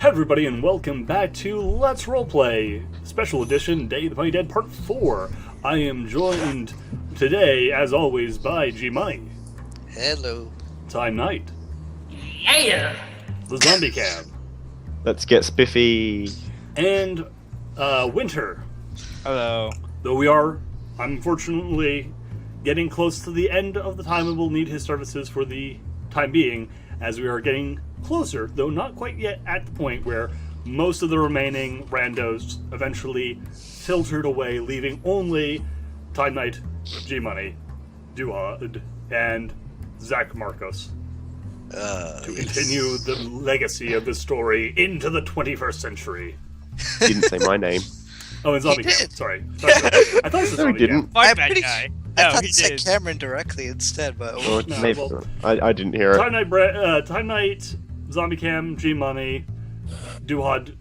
Hi everybody and welcome back to Let's Roleplay, Special Edition, Day of the Funny Dead Part 4. I am joined today, as always, by G-Money. Hello. Time Knight. Yeah! The Zombie Cab. Let's get spiffy. And, Winter. Hello. Though we are, unfortunately, getting close to the end of the time and will need his services for the time being, as we are getting closer, though not quite yet at the point where most of the remaining randos eventually filtered away, leaving only Time Knight, G-Money, Duhad, and Zach Marcos to continue the legacy of this story into the 21st century. Didn't say my name. Oh, and Zombie Camp, sorry. I thought it was No, he Zombie didn't. Camp. My I'm bad pretty guy. I No, thought he it said did. Cameron directly instead, but Or No, maybe well- I didn't hear it. Time Knight, Zombie Cam, G-Money, Duhad,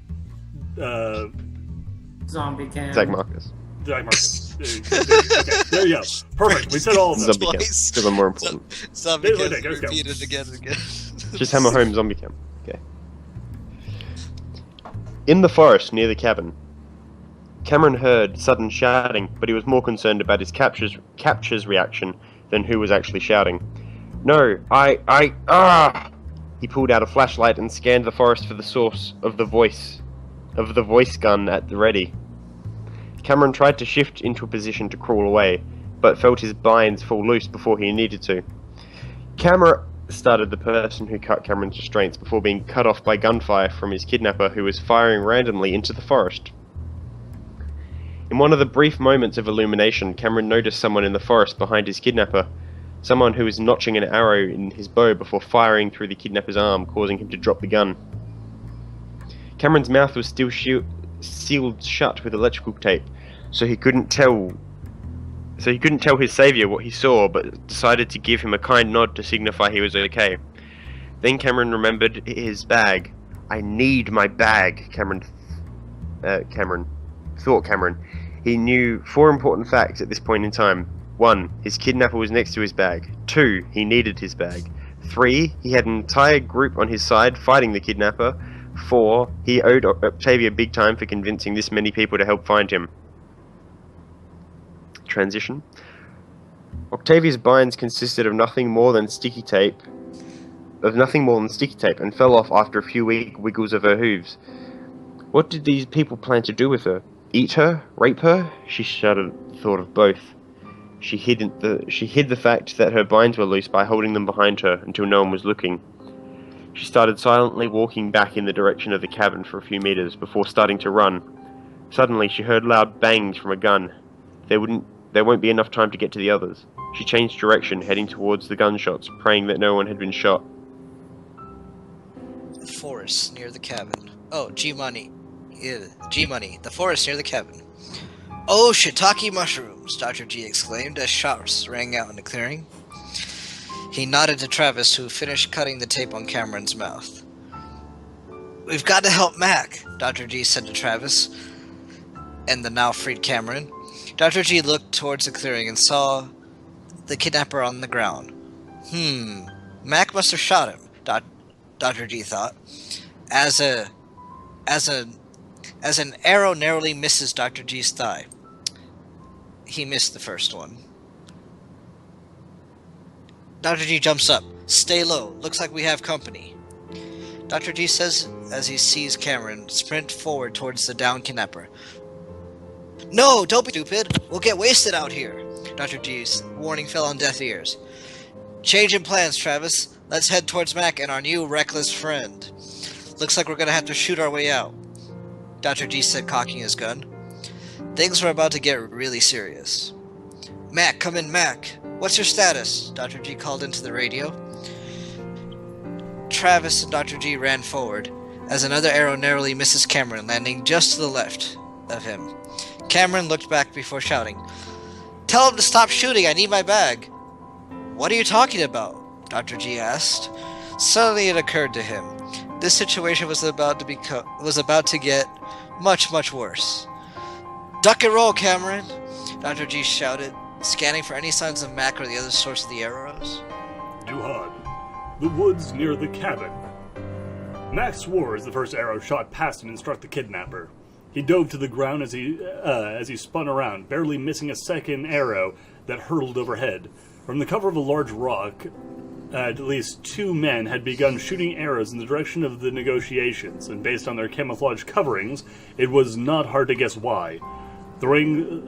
Zombie Cam. Zach Marcus. Zach Marcus. Okay, there you go. Perfect. We said all of them. Zombie camp. Twice. Because I'm more important. Zombie Let's Cam go. repeated again and again. Just hammer home zombie camp. Okay. In the forest near the cabin, Cameron heard sudden shouting, but he was more concerned about his capture's reaction than who was actually shouting. No, He pulled out a flashlight and scanned the forest for the source of the voice gun at the ready. Cameron tried to shift into a position to crawl away, but felt his binds fall loose before he needed to. Camera started the person who cut Cameron's restraints before being cut off by gunfire from his kidnapper, who was firing randomly into the forest. In one of the brief moments of illumination, Cameron noticed someone in the forest behind his kidnapper, someone who was notching an arrow in his bow before firing through the kidnapper's arm, causing him to drop the gun. Cameron's mouth was still sealed shut with electrical tape, so he couldn't tell his savior what he saw, but decided to give him a kind nod to signify he was okay. Then Cameron remembered his bag. I need my bag, Cameron thought. He knew 4 important facts at this point in time. 1. His kidnapper was next to his bag. 2. He needed his bag. 3. He had an entire group on his side fighting the kidnapper. 4. He owed Octavia big time for convincing this many people to help find him. Transition. Octavia's binds consisted of nothing more than sticky tape, and fell off after a few weak wiggles of her hooves. What did these people plan to do with her? Eat her? Rape her? She shuddered, thought of both. She hid the fact that her binds were loose by holding them behind her until no one was looking. She started silently walking back in the direction of the cabin for a few meters before starting to run. Suddenly, she heard loud bangs from a gun. There won't be enough time to get to the others. She changed direction, heading towards the gunshots, praying that no one had been shot. The forest near the cabin. Oh, G-Money. G-Money. The forest near the cabin. Oh, shiitake mushrooms, Dr. G exclaimed as shots rang out in the clearing. He nodded to Travis, who finished cutting the tape on Cameron's mouth. We've got to help Mac, Dr. G said to Travis and the now freed Cameron. Dr. G looked towards the clearing and saw the kidnapper on the ground. Mac must have shot him, Dr. G thought. As an arrow narrowly misses Dr. G's thigh. He missed the first one. Dr. G jumps up. Stay low. Looks like we have company. Dr. G says as he sees Cameron sprint forward towards the downed kidnapper. No, don't be stupid. We'll get wasted out here. Dr. G's warning fell on deaf ears. Changing plans, Travis. Let's head towards Mac and our new reckless friend. Looks like we're gonna have to shoot our way out. Dr. G said, cocking his gun. Things were about to get really serious. Mac, come in, Mac. What's your status? Dr. G called into the radio. Travis and Dr. G ran forward, as another arrow narrowly misses Cameron, landing just to the left of him. Cameron looked back before shouting, Tell him to stop shooting, I need my bag. What are you talking about? Dr. G asked. Suddenly it occurred to him. This situation was about to get much, much worse. Duck and roll, Cameron! Dr. G shouted, scanning for any signs of Mac or the other source of the arrows. Duhad. The woods near the cabin. Max swore as the first arrow shot past him and struck the kidnapper. He dove to the ground as he spun around, barely missing a second arrow that hurtled overhead. From the cover of a large rock, at least 2 men had begun shooting arrows in the direction of the negotiations, and based on their camouflage coverings, it was not hard to guess why. Throwing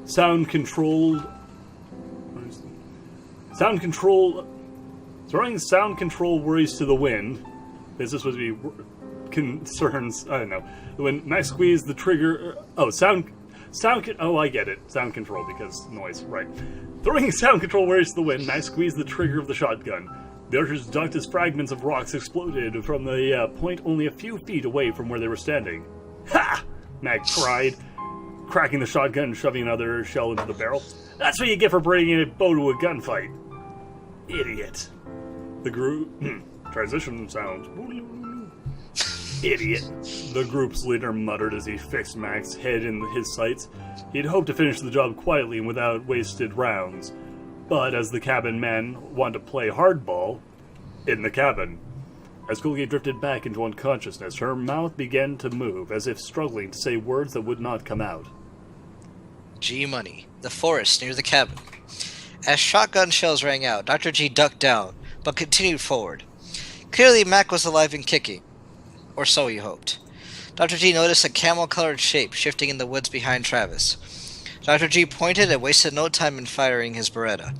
sound controlled worries to the wind. This is supposed to be concerns. I don't know. When Max squeezed the trigger. Oh, I get it. Sound control because noise. Right. Throwing sound control worries to the wind, Max squeezed the trigger of the shotgun. The archers ducked as fragments of rocks exploded from the point only a few feet away from where they were standing. Ha! Max cried, cracking the shotgun and shoving another shell into the barrel. That's what you get for bringing a bow to a gunfight. Idiot. The group... transition sounds. Idiot. The group's leader muttered as he fixed Max's head in his sights. He'd hoped to finish the job quietly and without wasted rounds. But as the cabin men wanted to play hardball, in the cabin. As Colgate drifted back into unconsciousness, her mouth began to move, as if struggling to say words that would not come out. G-Money. The forest near the cabin. As shotgun shells rang out, Dr. G ducked down, but continued forward. Clearly, Mac was alive and kicking. Or so he hoped. Dr. G noticed a camel-colored shape shifting in the woods behind Travis. Dr. G pointed and wasted no time in firing his Beretta.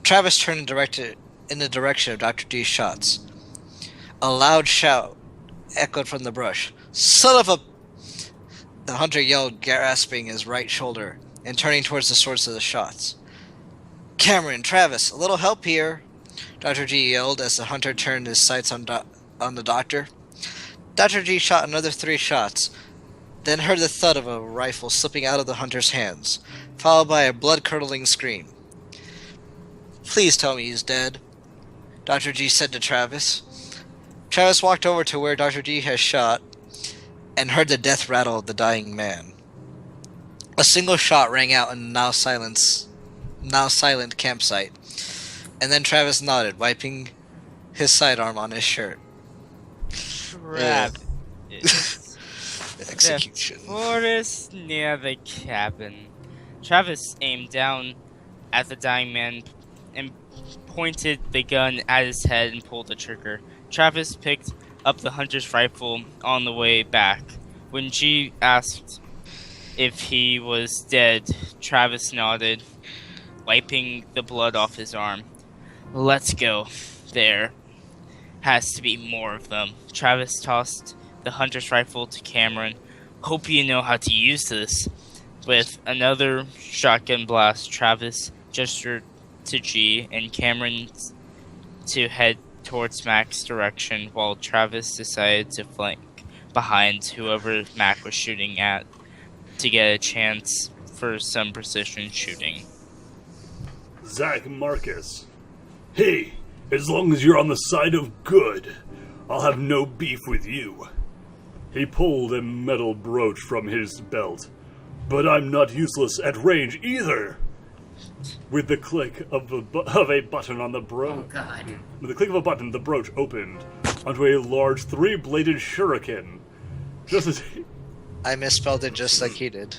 Travis turned in the direction of Dr. G's shots. A loud shout echoed from the brush. Son of a... The hunter yelled, grasping his right shoulder and turning towards the source of the shots. Cameron, Travis, a little help here, Dr. G yelled as the hunter turned his sights on the doctor. Dr. G shot another 3 shots, then heard the thud of a rifle slipping out of the hunter's hands, followed by a blood-curdling scream. Please tell me he's dead, Dr. G said to Travis. Travis walked over to where Dr. G had shot and heard the death rattle of the dying man. A single shot rang out in the now silent campsite, and then Travis nodded, wiping his sidearm on his shirt. Travis. Execution. The forest near the cabin. Travis aimed down at the dying man and pointed the gun at his head and pulled the trigger. Travis picked up the hunter's rifle on the way back. When G asked if he was dead, Travis nodded, wiping the blood off his arm. Let's go. There has to be more of them. Travis tossed the hunter's rifle to Cameron. Hope you know how to use this. With another shotgun blast, Travis gestured to G and Cameron to head towards Mac's direction, while Travis decided to flank behind whoever Mac was shooting at to get a chance for some precision shooting. Zach Marcus. Hey, as long as you're on the side of good, I'll have no beef with you. He pulled a metal brooch from his belt. But I'm not useless at range either. With the click of a button on the Oh, God. With the click of a button, the brooch opened onto a large 3-bladed shuriken. Just as I misspelled it just like he did.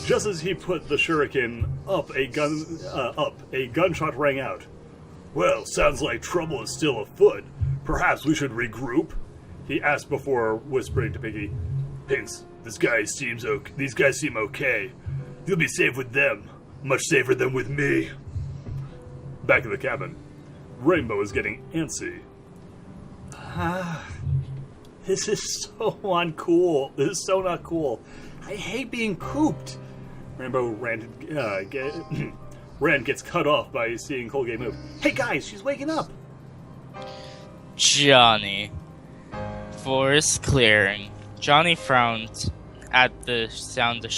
Just as he put the shuriken up, a gunshot rang out. Well, sounds like trouble is still afoot. Perhaps we should regroup? He asked before whispering to Piggy. Pinks, these guys seem okay. You'll be safe with them. Much safer than with me. Back in the cabin, Rainbow is getting antsy. This is so uncool. This is so not cool. I hate being cooped. Rainbow Rand gets cut off by seeing Colgate move. Hey guys, she's waking up. Johnny. Forest clearing. Johnny frowned at the sound of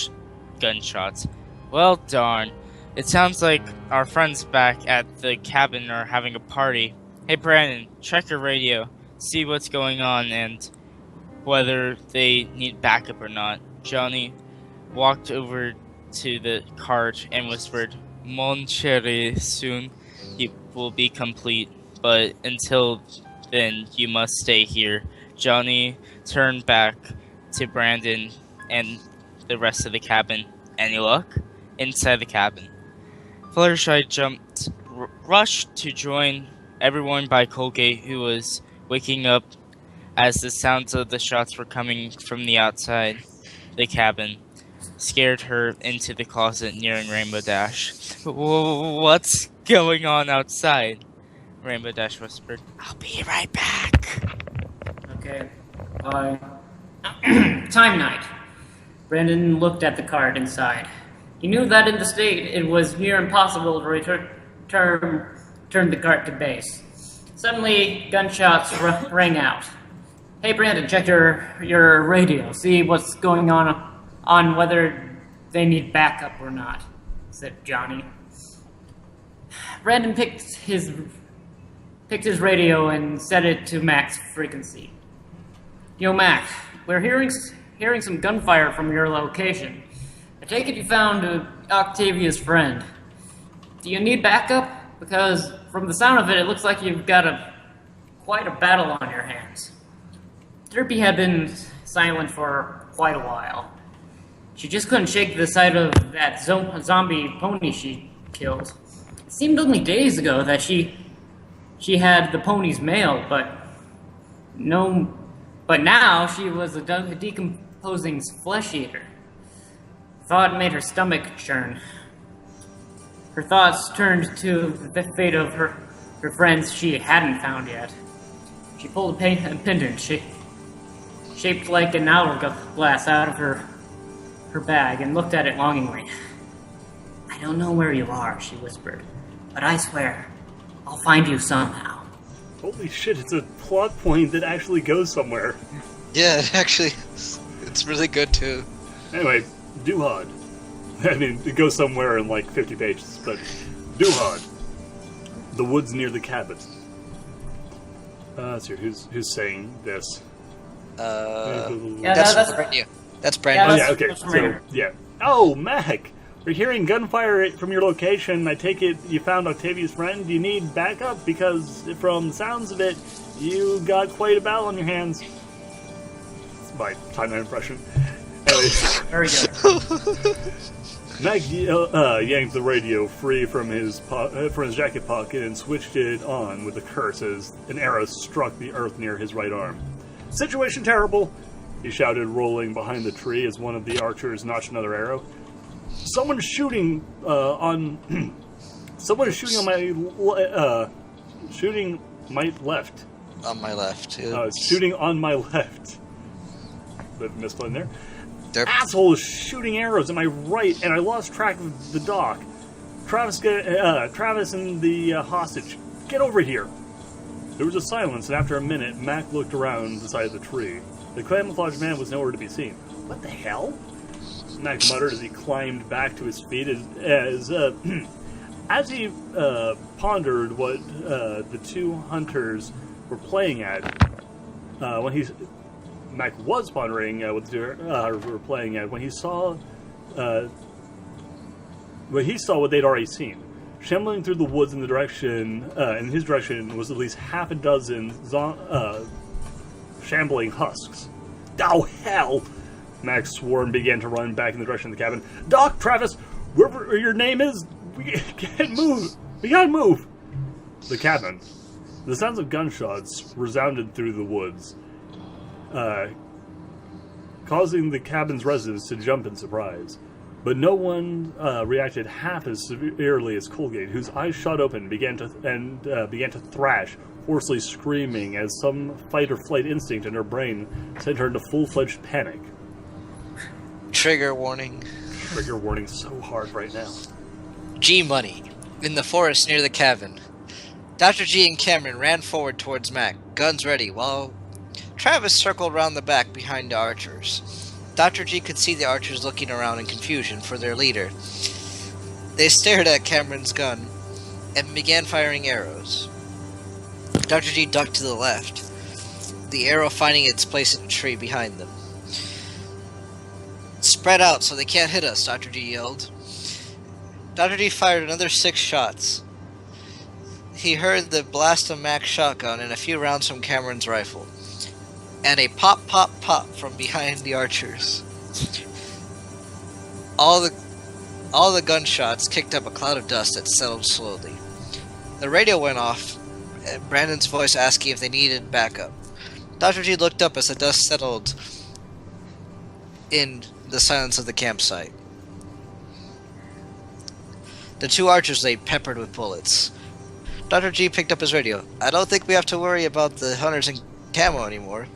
gunshots. Well, darn. It sounds like our friends back at the cabin are having a party. Hey, Brandon, check your radio. See what's going on and whether they need backup or not. Johnny walked over to the cart and whispered, Mon chéri, soon it will be complete, but until then you must stay here. Johnny turned back to Brandon and the rest of the cabin. Any luck? Inside the cabin, Fluttershy jumped, rushed to join everyone by Colgate, who was waking up as the sounds of the shots were coming from the outside the cabin. Scared her into the closet nearing Rainbow Dash. What's going on outside? Rainbow Dash whispered. I'll be right back. Okay. Bye. Time night. Brandon looked at the card inside. He knew that in the state it was near impossible to turn the cart to base. Suddenly, gunshots rang out. Hey Brandon, check your radio. See what's going on whether they need backup or not, said Johnny. Brandon picked his radio and set it to max frequency. Yo Mac, we're hearing some gunfire from your location. I take it you found Octavia's friend. Do you need backup? Because from the sound of it, it looks like you've got quite a battle on your hands. Derpy had been silent for quite a while. She just couldn't shake the sight of that zombie pony she killed. It seemed only days ago that she had the pony's mail, but now she was a decomposing flesh eater. Thought made her stomach churn. Her thoughts turned to the fate of her friends she hadn't found yet. She pulled a pendant shaped like an hourglass out of her bag and looked at it longingly. I don't know where you are, she whispered, but I swear, I'll find you somehow. Holy shit, it's a plot point that actually goes somewhere. Yeah, actually, it's really good too. Anyway, Duhad. I mean, it goes somewhere in like 50 pages, but Duhad. The woods near the cabin. Let's see, who's saying this? That's Brandon. That's Brandon. Oh, yeah, okay, so, yeah. Oh, Mac! We're hearing gunfire from your location. I take it you found Octavia's friend. Do you need backup? Because from the sounds of it, you got quite a battle on your hands. It's my timeline impression. Anyway. Very good. Mac yanked the radio free from his jacket pocket and switched it on with a curse as an arrow struck the earth near his right arm. Situation terrible, he shouted, rolling behind the tree as one of the archers notched another arrow. Someone is shooting on my left. On my left. Shooting on my left. Bit of misplay there. Asshole is shooting arrows at my right, and I lost track of the dock. Travis and the hostage, get over here. There was a silence, and after a minute, Mac looked around beside the tree. The camouflaged man was nowhere to be seen. What the hell? Mac muttered as he climbed back to his feet as he pondered what the two hunters were playing at. Mac was pondering what the two were playing at when he saw what they'd already seen. Shambling through the woods in his direction was at least half a dozen shambling husks. Oh, hell! Max swore and began to run back in the direction of the cabin. Doc, Travis, wherever your name is, we can't move. We gotta move. The cabin. The sounds of gunshots resounded through the woods, causing the cabin's residents to jump in surprise. But no one reacted half as severely as Colgate, whose eyes shot open and began to thrash, hoarsely screaming as some fight-or-flight instinct in her brain sent her into full-fledged panic. Trigger warning. Trigger warning so hard right now. G-Money. In the forest near the cabin. Dr. G and Cameron ran forward towards Mac, guns ready, while Travis circled around the back behind the archers. Dr. G could see the archers looking around in confusion for their leader. They stared at Cameron's gun and began firing arrows. Dr. G ducked to the left, the arrow finding its place in a tree behind them. Spread out so they can't hit us, Dr. G yelled. Dr. G fired another 6 shots. he heard the blast of Mac's shotgun and a few rounds from Cameron's rifle. And a pop, pop, pop from behind the archers. All the gunshots kicked up a cloud of dust that settled slowly. The radio went off, and Brandon's voice asking if they needed backup. Dr. G looked up as the dust settled in the silence of the campsite. The two archers lay peppered with bullets. Dr. G picked up his radio. I don't think we have to worry about the hunters in camo anymore,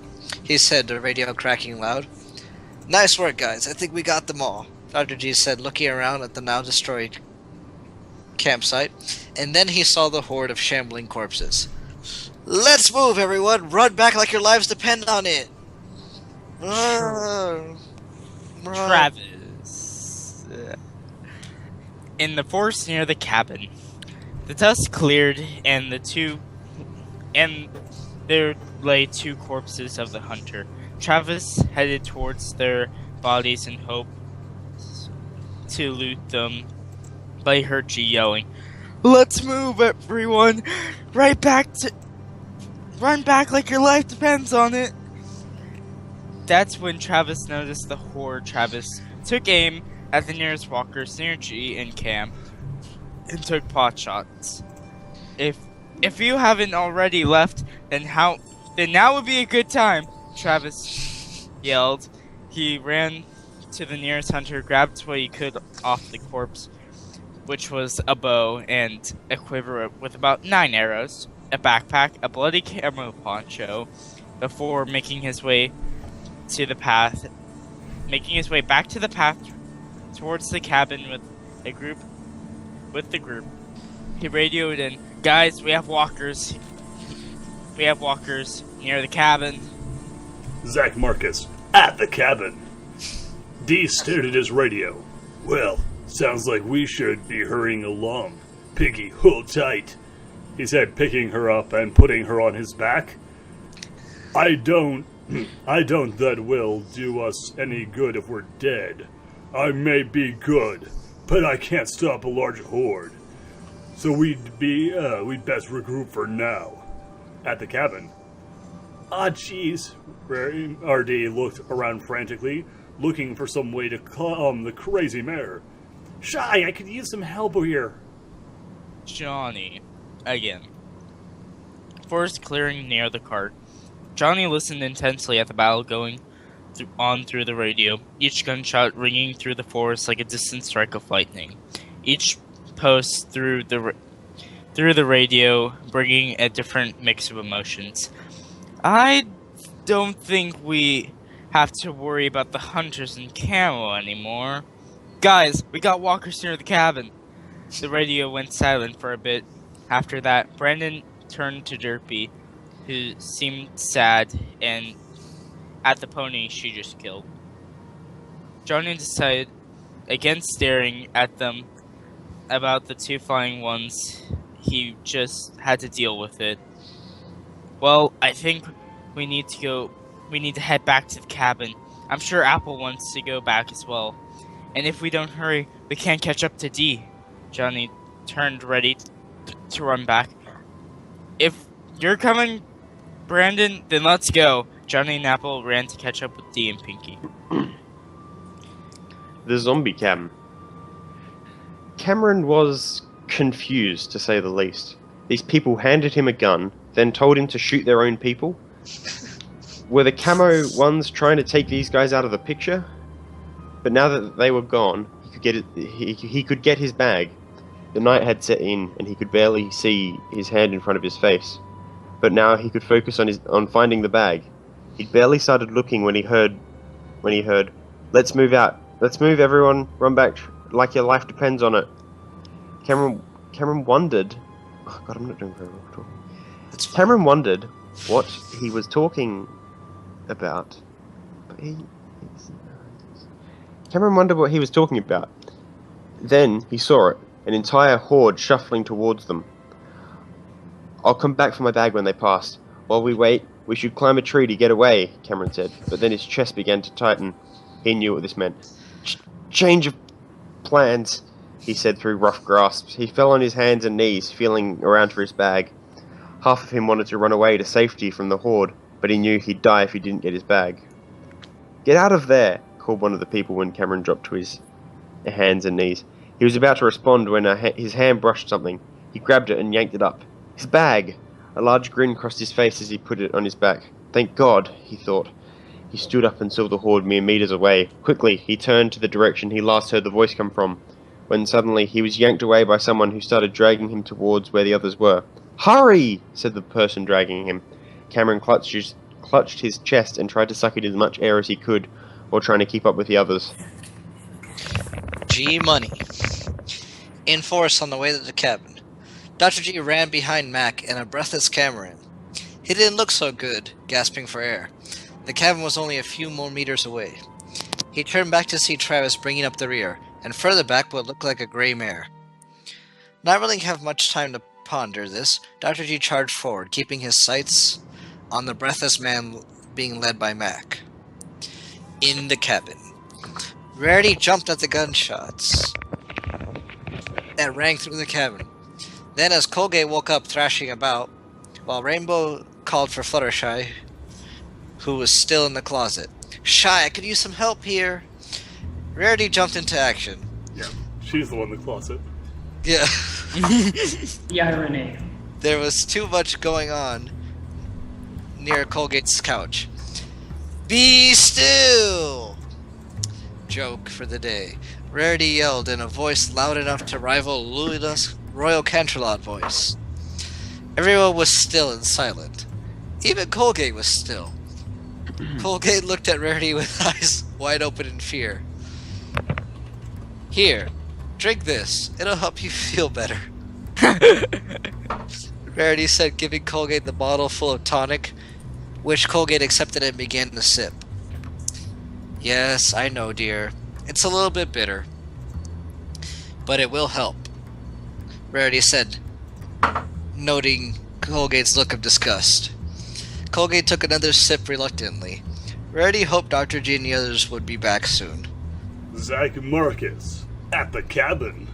he said, the radio cracking loud. Nice work, guys. I think we got them all, Dr. G said, looking around at the now destroyed campsite, and then he saw the horde of shambling corpses. Let's move, everyone! Run back like your lives depend on it! Travis. In the forest near the cabin, the dust cleared, and there lay two corpses of the hunter. Travis headed towards their bodies in hope to loot them, but he heard G yelling, "Let's move, everyone! Run back like your life depends on it!" That's when Travis noticed the horde. Travis took aim at the nearest walkers near G and Cam and took pot shots. If you haven't already left, then now would be a good time, Travis yelled. He ran to the nearest hunter, grabbed what he could off the corpse, which was a bow and a quiver with about 9 arrows, a backpack, a bloody camo poncho, before making his way back to the path towards the cabin with the group. He radioed in, "Guys, we have walkers near the cabin." Zach Marcus, at the cabin. D stared at his radio. Well, sounds like we should be hurrying along. Piggy, hold tight, he said, picking her up and putting her on his back. I don't that will do us any good if we're dead. I may be good, but I can't stop a large horde. So we'd best regroup for now. At the cabin. Ah, jeez. RD looked around frantically, looking for some way to calm the crazy mare. Shy, I could use some help here. Johnny, again. Forest clearing near the cart. Johnny listened intensely at the battle going on through the radio, each gunshot ringing through the forest like a distant strike of lightning. Each post through the radio bringing a different mix of emotions. I don't think we have to worry about the hunters in camo anymore. Guys, we got walkers near the cabin. The radio went silent for a bit. After that, Brandon turned to Derpy, who seemed sad and at the pony she just killed. Johnny decided, again staring at them, about the two flying ones. He just had to deal with it. Well, I think we need to head back to the cabin. I'm sure Apple wants to go back as well. And if we don't hurry, we can't catch up to D. Johnny turned ready to run back. If you're coming, Brandon, then let's go. Johnny and Apple ran to catch up with D and Pinky. The zombie cabin. Cameron was confused, to say the least. These people handed him a gun, then told him to shoot their own people. Were the camo ones trying to take these guys out of the picture? But now that they were gone, he could get his bag. The night had set in, and he could barely see his hand in front of his face. But now he could focus on finding the bag. He'd barely started looking when he heard, "Let's move out. Let's move, everyone. Run back like your life depends on it." Cameron wondered. Oh God, I'm not doing very well talking. Cameron wondered what he was talking about. Cameron wondered what he was talking about. Then he saw it, an entire horde shuffling towards them. "I'll come back for my bag when they pass. While we wait, we should climb a tree to get away," Cameron said, but then his chest began to tighten. He knew what this meant. Change of plans. he said through rough grasps. He fell on his hands and knees, feeling around for his bag. Half of him wanted to run away to safety from the horde, but he knew he'd die if he didn't get his bag. "Get out of there!" called one of the people when Cameron dropped to his hands and knees. He was about to respond when his hand brushed something. He grabbed it and yanked it up. His bag! A large grin crossed his face as he put it on his back. Thank God, he thought. He stood up and saw the horde mere meters away. Quickly, he turned to the direction he last heard the voice come from, when suddenly he was yanked away by someone who started dragging him towards where the others were. "Hurry!" said the person dragging him. Cameron clutched his chest and tried to suck in as much air as he could, while trying to keep up with the others. G Money. In force on the way to the cabin. Dr. G ran behind Mac and a breathless Cameron. He didn't look so good, gasping for air. The cabin was only a few more meters away. He turned back to see Travis bringing up the rear, and further back what looked like a gray mare. Not really have much time to ponder this, Dr. G charged forward, keeping his sights on the breathless man being led by Mac. In the cabin. Rarity jumped at the gunshots that rang through the cabin. Then as Colgate woke up thrashing about, while Rainbow called for Fluttershy, who was still in the closet. "Shy, I could use some help here." Rarity jumped into action. Yeah, she's the one in the closet. Yeah. The irony. There was too much going on near Colgate's couch. "Be still!" Joke for the day. Rarity yelled in a voice loud enough to rival Luna's Royal Canterlot voice. Everyone was still and silent. Even Colgate was still. Colgate looked at Rarity with eyes wide open in fear. "Here, drink this. It'll help you feel better." Rarity said, giving Colgate the bottle full of tonic, which Colgate accepted and began to sip. "Yes, I know, dear. It's a little bit bitter. But it will help," Rarity said, noting Colgate's look of disgust. Colgate took another sip reluctantly. Rarity hoped Dr. G and the others would be back soon. Zach Marcus, at the cabin.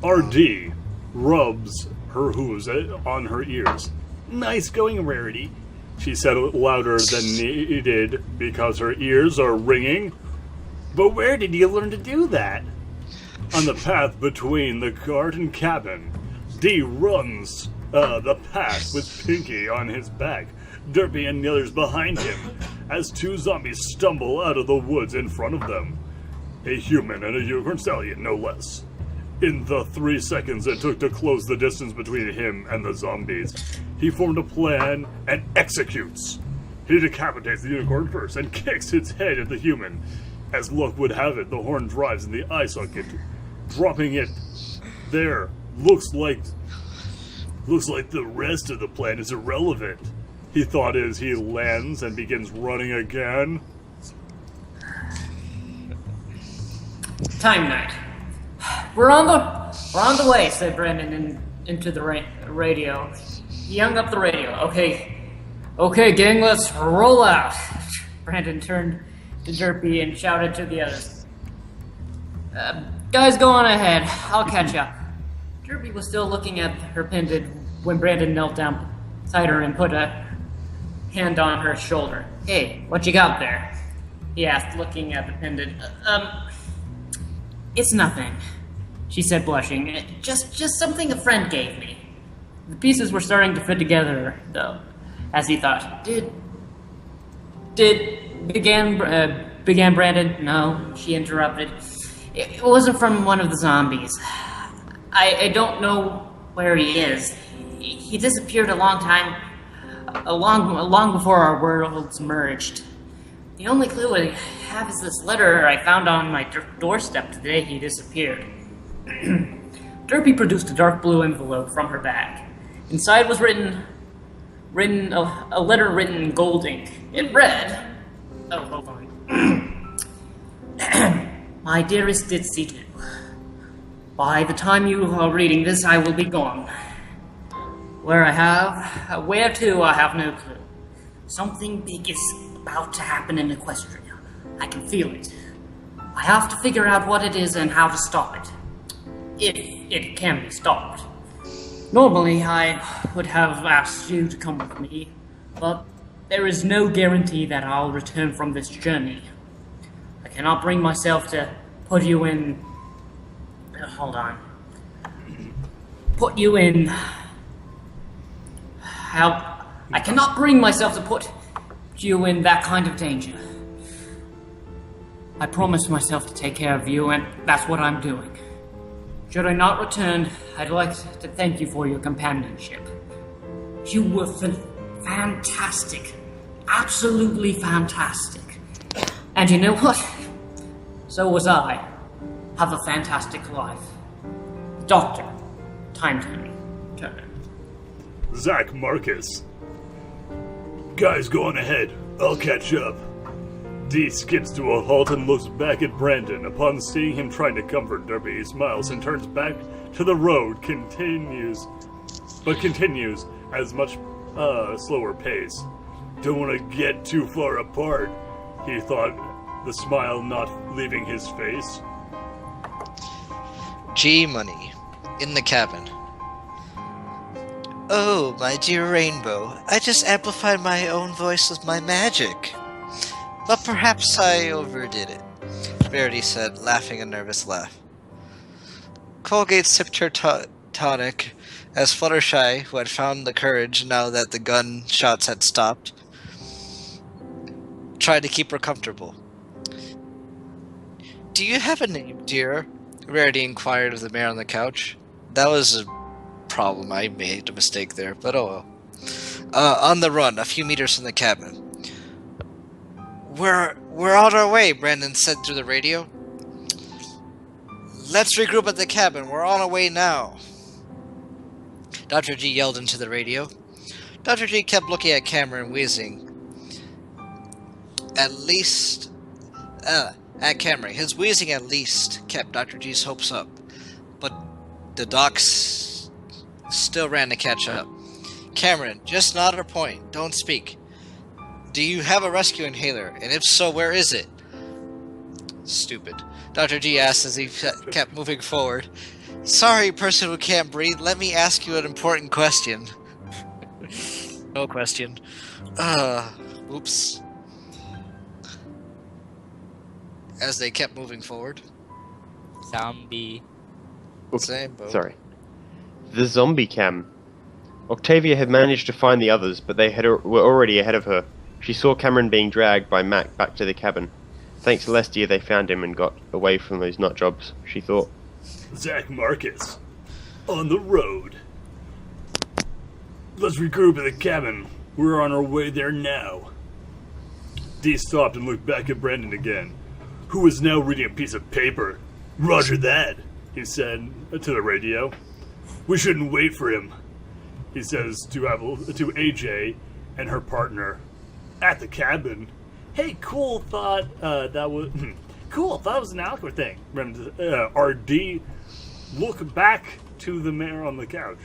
RD rubs her hooves on her ears. "Nice going, Rarity," she said louder than needed because her ears are ringing. "But where did you learn to do that?" On the path between the cart and cabin, D runs the path with Pinky on his back, Derpy and the others behind him, as two zombies stumble out of the woods in front of them. A human and a unicorn stallion, no less. In the 3 seconds it took to close the distance between him and the zombies, he formed a plan and executes. He decapitates the unicorn first and kicks its head at the human. As luck would have it, the horn drives in the eye socket, dropping it there. Looks like the rest of the plan is irrelevant, he thought as he lands and begins running again. Time night. We're on the way," said Brandon into the radio. He hung up the radio. Okay, gang, let's roll out." Brandon turned to Derpy and shouted to the others. "Guys, go on ahead. I'll catch up." Derpy was still looking at her pendant when Brandon knelt down beside her and put a hand on her shoulder. "Hey, what you got there?" he asked, looking at the pendant. It's nothing," she said, blushing. Just something a friend gave me." The pieces were starting to fit together, though, as he thought. Began Brandon. "No," she interrupted. It wasn't from one of the zombies. I don't know where he is. He disappeared a long before our worlds merged. The only clue I have is this letter I found on my doorstep the day he disappeared." Derpy produced a dark blue envelope from her bag. Inside was written a letter written in gold ink. It read, "Oh, hold on. My dearest Ditsitu, by the time you are reading this, I will be gone. Where to, I have no clue. Something big is about to happen in Equestria. I can feel it. I have to figure out what it is and how to stop it. if it can be stopped. Normally, I would have asked you to come with me, but there is no guarantee that I'll return from this journey. I cannot bring myself to put you in... hold on. Put you in... I cannot bring myself to put you in that kind of danger. I promised myself to take care of you, and that's what I'm doing. Should I not return, I'd like to thank you for your companionship. You were fantastic. Absolutely fantastic. And you know what? So was I. Have a fantastic life. Doctor. Time Turner. Zach Marcus. Guys, go on ahead. I'll catch up. Dee skids to a halt and looks back at Brandon. Upon seeing him trying to comfort Derby, he smiles and turns back to the road, continues as much slower pace. Don't want to get too far apart, he thought, the smile not leaving his face. G-Money. In the cabin. Oh, my dear Rainbow, I just amplified my own voice with my magic. But perhaps I overdid it, Verity said, laughing a nervous laugh. Colgate sipped her tonic as Fluttershy, who had found the courage now that the gunshots had stopped, tried to keep her comfortable. Do you have a name, dear? Rarity inquired of the mare on the couch. That was a problem. I made a mistake there, but oh well. On the run, a few meters from the cabin. We're on our way, Brandon said through the radio. Let's regroup at the cabin. We're on our way now. Dr. G yelled into the radio. Dr. G kept looking at Cameron, wheezing. At Cameron. His wheezing at least kept Dr. G's hopes up. But the docs still ran to catch up. Cameron, just nod or point. Don't speak. Do you have a rescue inhaler? And if so, where is it? Stupid. Dr. G asked as he kept moving forward. Sorry, person who can't breathe. Let me ask you an important question. No question. Oops. As they kept moving forward. Zombie. Oops, Same boat. sorry. The zombie cam. Octavia had managed to find the others, but they were already ahead of her. She saw Cameron being dragged by Mac back to the cabin. Thanks to Lestia, they found him and got away from those nut jobs, she thought. Zach Marcus. On the road. Let's regroup at the cabin. We're on our way there now. Dee stopped and looked back at Brandon again, who was now reading a piece of paper. Roger that, he said to the radio. We shouldn't wait for him, he says to AJ and her partner. At the cabin. Hey, cool, thought that was... cool, thought it was an awkward thing. RD, look back to the mare on the couch.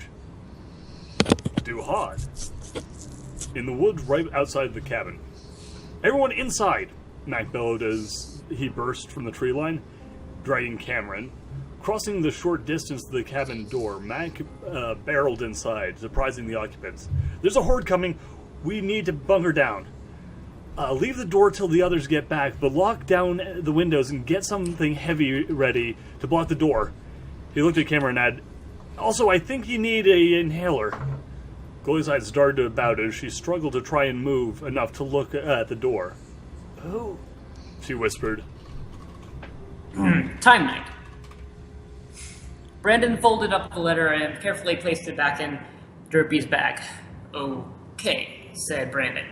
Duhad. In the woods right outside the cabin. Everyone inside, Mac bellowed as he burst from the tree line, dragging Cameron. Crossing the short distance to the cabin door, Mac barreled inside, surprising the occupants. There's a horde coming. We need to bunker down. Leave the door till the others get back, but lock down the windows and get something heavy ready to block the door. He looked at Cameron and added, also, I think you need an inhaler. Chloe's eyes darted about as she struggled to try and move enough to look at the door. Who? She whispered. Time night. Brandon folded up the letter and carefully placed it back in Derpy's bag. Okay, said Brandon.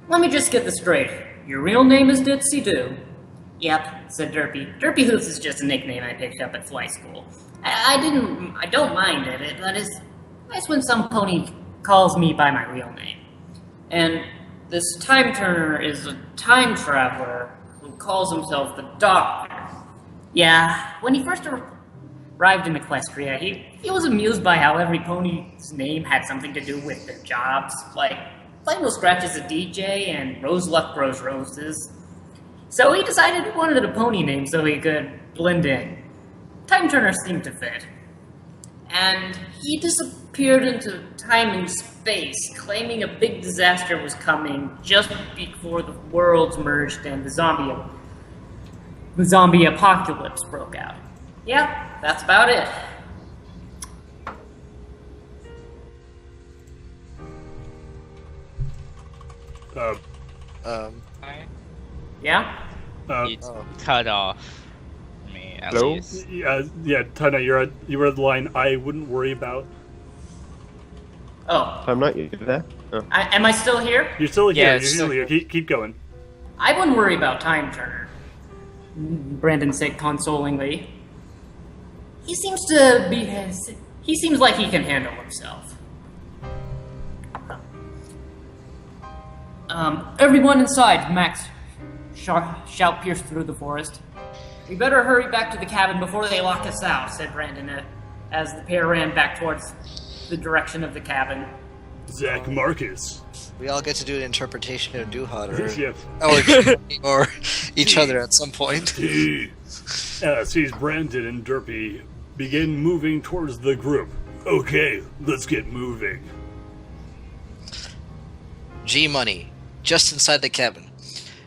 Let me just get this straight. Your real name is Ditsy Doo? Yep, said Derpy. Derpy Hoots is just a nickname I picked up at flight school. I don't mind it, but it's nice when some pony calls me by my real name. And this Time Turner is a time traveler who calls himself the Doctor. Yeah, when he first arrived in Equestria, he was amused by how every pony's name had something to do with their jobs, like Flannel Scratch is a DJ and Rose Luck grows roses. So he decided he wanted a pony name so he could blend in. Time Turner seemed to fit. and he disappeared into time and space, claiming a big disaster was coming just before the worlds merged and the zombie apocalypse broke out. Yeah, that's about it. Yeah? It's cut off. For me, at Hello? least. Yeah, Tana, you were at the line I wouldn't worry about. Oh, I'm not you there. Oh. am I still here? You're still here. Yeah, You're it's still here. Keep going. I wouldn't worry about Time Turner, Brandon said consolingly. He seems like he can handle himself. Everyone inside, Max. Shout pierced through the forest. We better hurry back to the cabin before they lock us out, said Brandon as the pair ran back towards the direction of the cabin. Zach Marcus. We all get to do an interpretation of Duhad Yeah. or each other at some point. He sees Brandon and Derpy begin moving towards the group. Okay, let's get moving. G Money, just inside the cabin.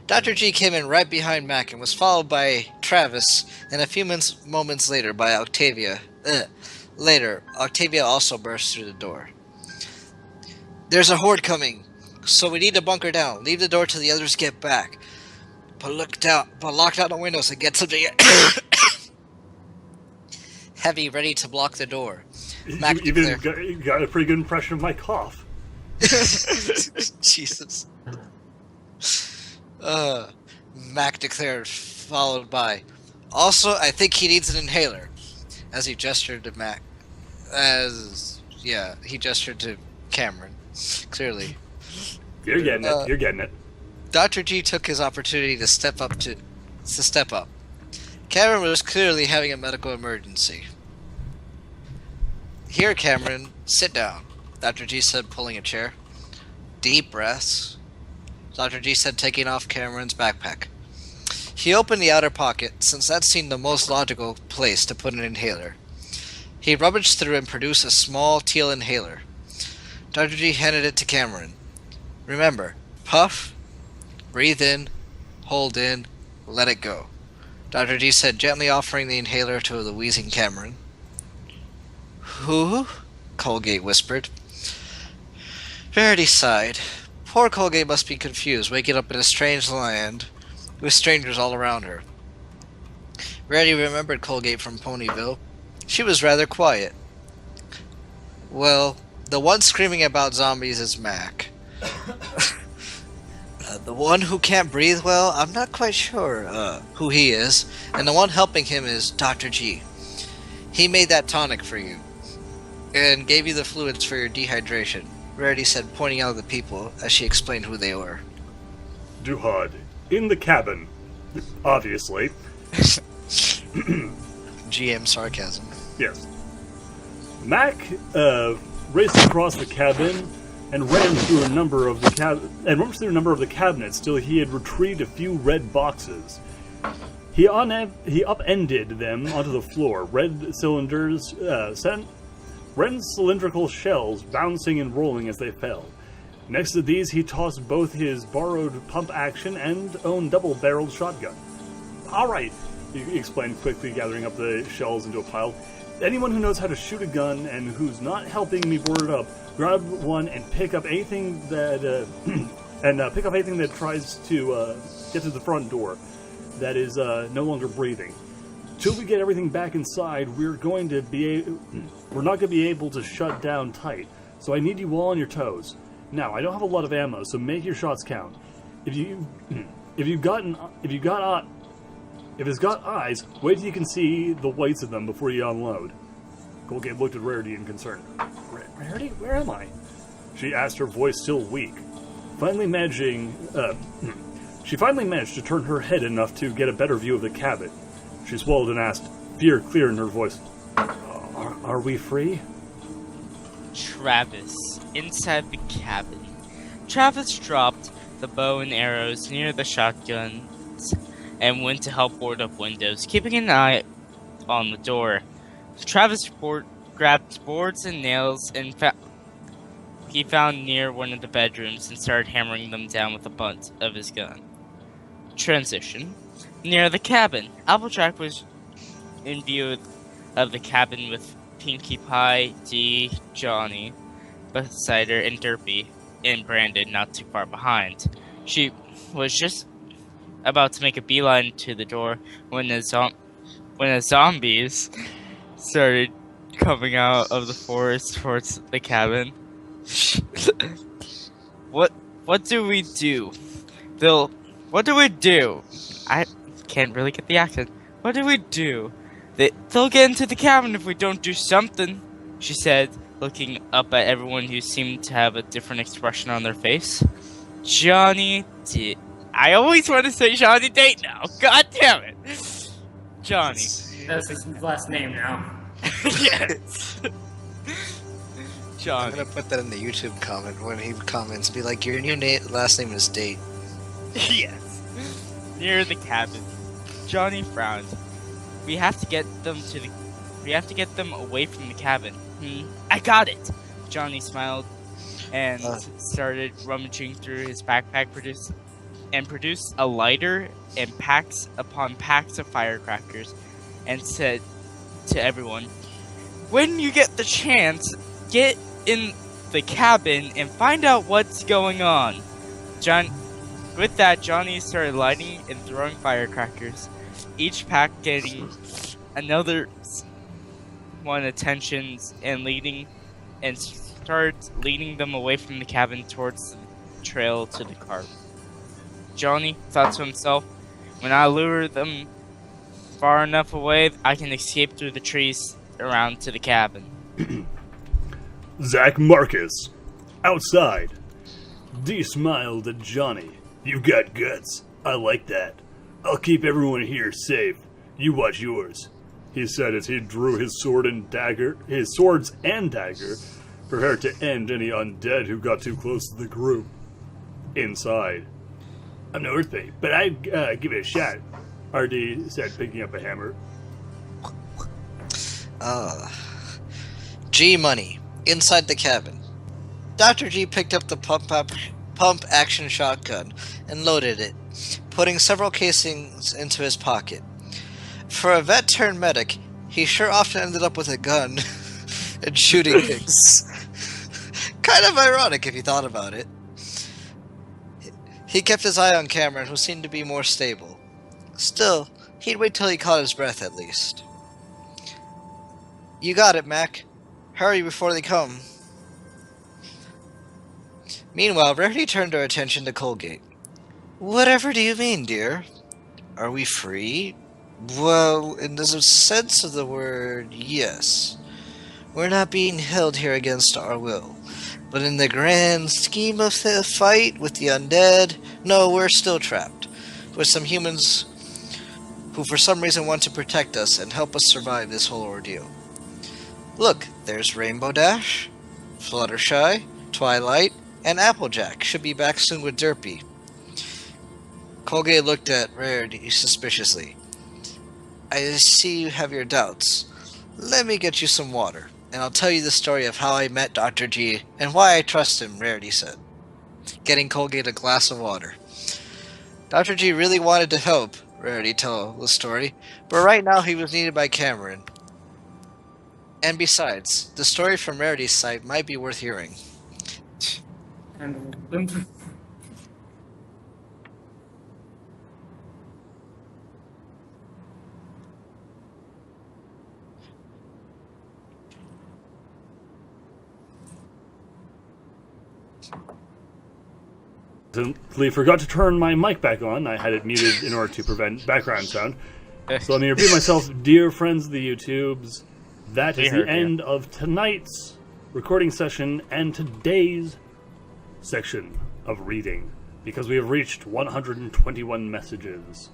Dr. G came in right behind Mac and was followed by Travis, and a few moments later by Octavia. Later, Octavia also burst through the door. There's a horde coming, so we need to bunker down. Leave the door till the others get back. But lock down the windows and get something heavy ready to block the door. Mac You got a pretty good impression of my cough. Jesus. Mac declared, followed by, also, I think he needs an inhaler. As he gestured to Mac. He gestured to Cameron. Clearly. You're getting it. You're getting it. Dr. G took his opportunity to step up. Cameron was clearly having a medical emergency. Here, Cameron, sit down, Dr. G said, pulling a chair. Deep breaths, Dr. G said, taking off Cameron's backpack. He opened the outer pocket, since that seemed the most logical place to put an inhaler. He rummaged through and produced a small teal inhaler. Dr. G handed it to Cameron. Remember, puff, breathe in, hold in, let it go. Dr. G said, gently offering the inhaler to the wheezing Cameron. Who? Colgate whispered. Verity sighed. Poor Colgate must be confused, waking up in a strange land with strangers all around her. Verity remembered Colgate from Ponyville. She was rather quiet. Well, the one screaming about zombies is Mac. The one who can't breathe well, I'm not quite sure who he is. And the one helping him is Dr. G. He made that tonic for you. And gave you the fluids for your dehydration. Rarity said, pointing out the people as she explained who they were. Duhad, in the cabin. Obviously. GM sarcasm. Yes. Mac raced across the cabin and ran through a number of the cabinets till he had retrieved a few red boxes. He upended them onto the floor. Red cylindrical shells bouncing and rolling as they fell. Next to these, he tossed both his borrowed pump-action and own double-barreled shotgun. All right, he explained quickly, gathering up the shells into a pile. Anyone who knows how to shoot a gun and who's not helping me board it up, grab one and pick up anything that tries to get to the front door that is no longer breathing. Till we get everything back inside, we're not going to be able to shut down tight. So I need you all on your toes. Now, I don't have a lot of ammo, so make your shots count. If it's got eyes, wait till you can see the whites of them before you unload. Colgate looked at Rarity in concern. Rarity, where am I? She asked, her voice still weak. She finally managed to turn her head enough to get a better view of the cabin. She swallowed and asked, fear clear in her voice. Are we free? Travis, inside the cabin. Travis dropped the bow and arrows near the shotguns and went to help board up windows, keeping an eye on the door. Travis grabbed boards and nails and he found near one of the bedrooms and started hammering them down with the butt of his gun. Transition. Near the cabin, Applejack was in view of the cabin with Pinkie Pie, Dee, Johnny, beside her, and Derpy and Brandon not too far behind. She was just about to make a beeline to the door when the zombies started coming out of the forest towards the cabin. What do we do? What do we do? I can't really get the accent. What do we do? They'll get into the cabin if we don't do something, she said, looking up at everyone who seemed to have a different expression on their face. Johnny did. I always want to say Johnny Date now. God damn it. Johnny. That's his last name now. Yes. I'm Johnny. gonna put that in the YouTube comment when he comments. Be like, your new last name is Date. Yes. Near the cabin. Johnny frowned. We have to get them away from the cabin. I got it. Johnny smiled and started rummaging through his backpack, produced a lighter and packs upon packs of firecrackers, and said to everyone, "When you get the chance, get in the cabin and find out what's going on." With that, Johnny started lighting and throwing firecrackers, each pack getting another one attentions and started leading them away from the cabin towards the trail to the car. Johnny thought to himself, when I lure them far enough away, I can escape through the trees around to the cabin. Zach Marcus, outside. Dee smiled at Johnny. "You've got guts. I like that. I'll keep everyone here safe. You watch yours," he said as he drew his swords and dagger, prepared to end any undead who got too close to the group. Inside. "I'm no earthbait, but I'd give it a shot," RD said, picking up a hammer. G Money, inside the cabin. Dr. G picked up the pump action shotgun and loaded it, putting several casings into his pocket. For a vet turned medic, he sure often ended up with a gun and shooting things. Kind of ironic if you thought about it. He kept his eye on Cameron, who seemed to be more stable. Still, he'd wait till he caught his breath at least. "You got it, Mac. Hurry before they come." Meanwhile, Rarity turned her attention to Colgate. "Whatever do you mean, dear? Are we free?" "Well, in the sense of the word, yes. We're not being held here against our will. But in the grand scheme of the fight with the undead, no, we're still trapped. With some humans who for some reason want to protect us and help us survive this whole ordeal. Look, there's Rainbow Dash, Fluttershy, Twilight, and Applejack should be back soon with Derpy." Colgate looked at Rarity suspiciously. "I see you have your doubts. Let me get you some water, and I'll tell you the story of how I met Dr. G and why I trust him," Rarity said, getting Colgate a glass of water. Dr. G really wanted to help Rarity tell the story, but right now he was needed by Cameron. And besides, the story from Rarity's side might be worth hearing. And I forgot to turn my mic back on. I had it muted in order to prevent background sound. So let me repeat myself, dear friends of the YouTubes. That is the end of tonight's recording session and today's section of reading, because we have reached 121 messages.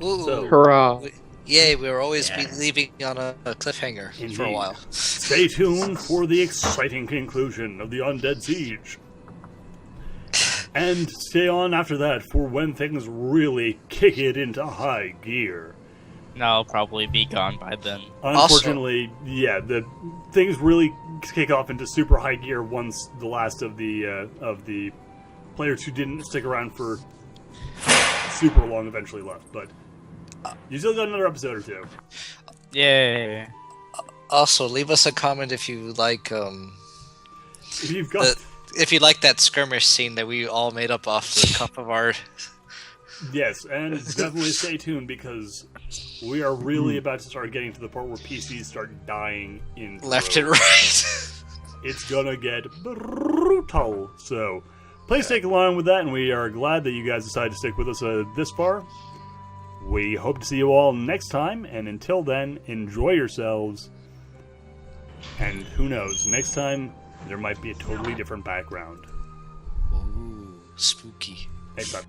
Ooh, So, Hurrah! yay, we were always be leaving on a cliffhanger for a Indeed. while. Stay tuned for the exciting conclusion of the Undead Siege. And stay on after that for when things really kick it into high gear. And I'll probably be gone by then. Unfortunately, yeah, the things really kick off into super high gear once the last of the players who didn't stick around for super long eventually left. But you still got another episode or two. Yeah. Also, leave us a comment if you like If you've got if you like that skirmish scene that we all made up off the cup of our. yes, and definitely stay tuned because we are really about to start getting to the part where PCs start dying in Left and right. It's gonna get brutal. So please take along with that, and we are glad that you guys decided to stick with us this far. We hope to see you all next time, and until then, enjoy yourselves. And who knows, next time there might be a totally different background. Ooh, spooky. Thanks, bye.